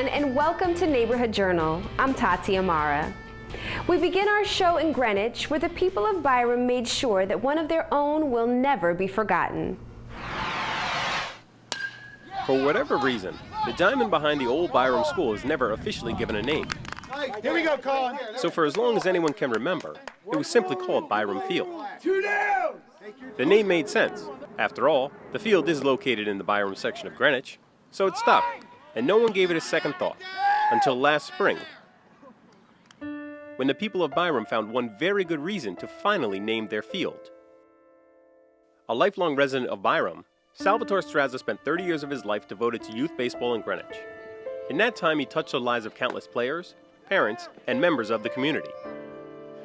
everyone, and welcome to Neighborhood Journal. I'm Tati Amara. We begin our show in Greenwich, where the people of Byram made sure that one of their own will never be forgotten. For whatever reason, the diamond behind the old Byram school is never officially given a name. Here we go, Colin. So for as long as anyone can remember, it was simply called Byram Field. 2 down! The name made sense. After all, the field is located in the Byram section of Greenwich, so it stuck, and no one gave it a second thought, until last spring, when the people of Byram found one very good reason to finally name their field. A lifelong resident of Byram, Salvatore Strazza spent 30 years of his life devoted to youth baseball in Greenwich. In that time, he touched the lives of countless players, parents, and members of the community.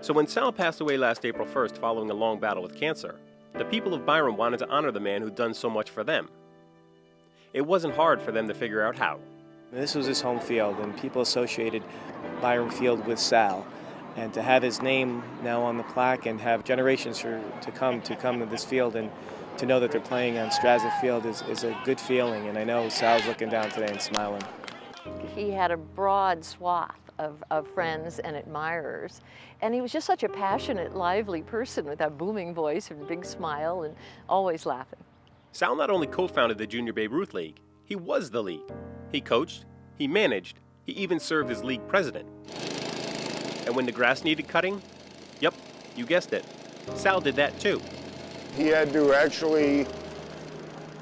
So when Sal passed away last April 1st following a long battle with cancer, the people of Byram wanted to honor the man who'd done so much for them. It wasn't hard for them to figure out how. This was his home field, and people associated Byram Field with Sal. And to have his name now on the plaque and have generations to come to this field and to know that they're playing on Strazza Field is a good feeling. And I know Sal's looking down today and smiling. He had a broad swath of friends and admirers. And he was just such a passionate, lively person with that booming voice and big smile and always laughing. Sal not only co-founded the Junior Babe Ruth League, he was the league. He coached, he managed, he even served as league president. And when the grass needed cutting, yep, you guessed it, Sal did that too. He had to actually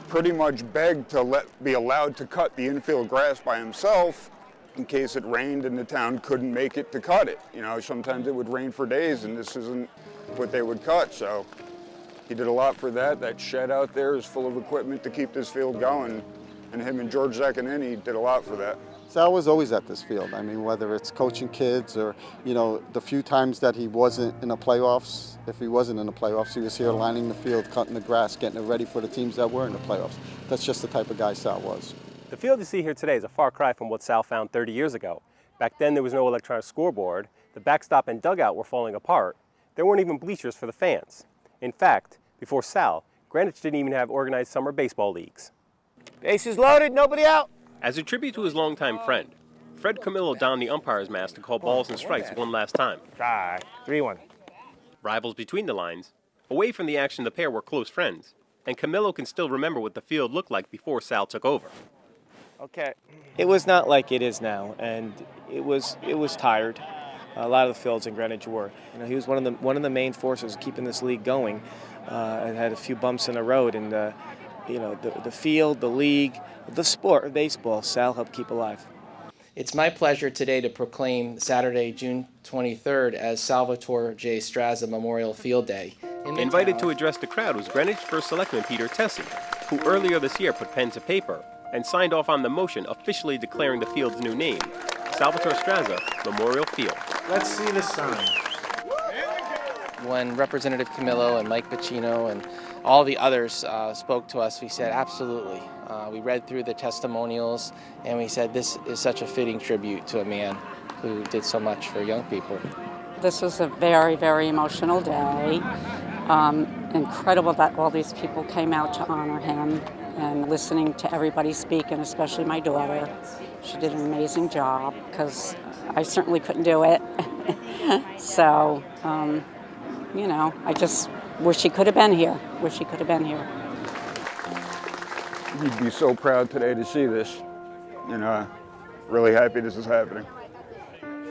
pretty much beg to be allowed to cut the infield grass by himself in case it rained and the town couldn't make it to cut it. You know, sometimes it would rain for days and this isn't what they would cut, so he did a lot for that. That shed out there is full of equipment to keep this field going, and him and George Zaccanini did a lot for that. Sal was always at this field. I mean, whether it's coaching kids or, you know, the few times that he wasn't in the playoffs, if he wasn't in the playoffs, he was here lining the field, cutting the grass, getting it ready for the teams that were in the playoffs. That's just the type of guy Sal was. The field you see here today is a far cry from what Sal found 30 years ago. Back then there was no electronic scoreboard, the backstop and dugout were falling apart, there weren't even bleachers for the fans. In fact, before Sal, Greenwich didn't even have organized summer baseball leagues. Bases loaded, nobody out. As a tribute to his longtime friend, Fred Camillo donned the umpire's mask to call balls and strikes one last time. Try, 3-1. Rivals between the lines, away from the action the pair were close friends, and Camillo can still remember what the field looked like before Sal took over. Okay. It was not like it is now, and it was tired. A lot of the fields in Greenwich were. You know, he was one of the main forces keeping this league going. And had a few bumps in the road, and you know, the field, the league, the sport of baseball, Sal helped keep alive. It's my pleasure today to proclaim Saturday, June 23rd as Salvatore J. Strazza Memorial Field Day. Invited to address the crowd was Greenwich First Selectman Peter Tessie, who earlier this year put pen to paper and signed off on the motion officially declaring the field's new name, Salvatore Strazza Memorial Field. Let's see the sign. When Representative Camillo and Mike Pacino and all the others spoke to us, we said absolutely. We read through the testimonials and we said this is such a fitting tribute to a man who did so much for young people. This was a very, very emotional day. Incredible that all these people came out to honor him, and listening to everybody speak, and especially my daughter. She did an amazing job because I certainly couldn't do it. So, you know, I just wish he could have been here. Wish he could have been here. He'd be so proud today to see this, and really happy this is happening.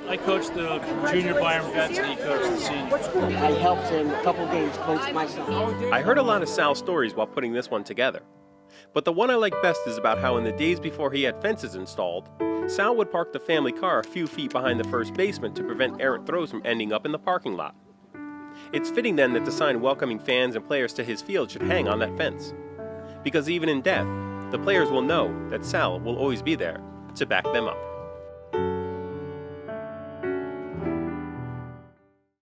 I coached the junior Byram vets and he coached the senior. I helped him a couple games coach my son. I heard a lot of Sal's stories while putting this one together. But the one I like best is about how in the days before he had fences installed, Sal would park the family car a few feet behind the first baseman to prevent errant throws from ending up in the parking lot. It's fitting then that the sign welcoming fans and players to his field should hang on that fence. Because even in death, the players will know that Sal will always be there to back them up.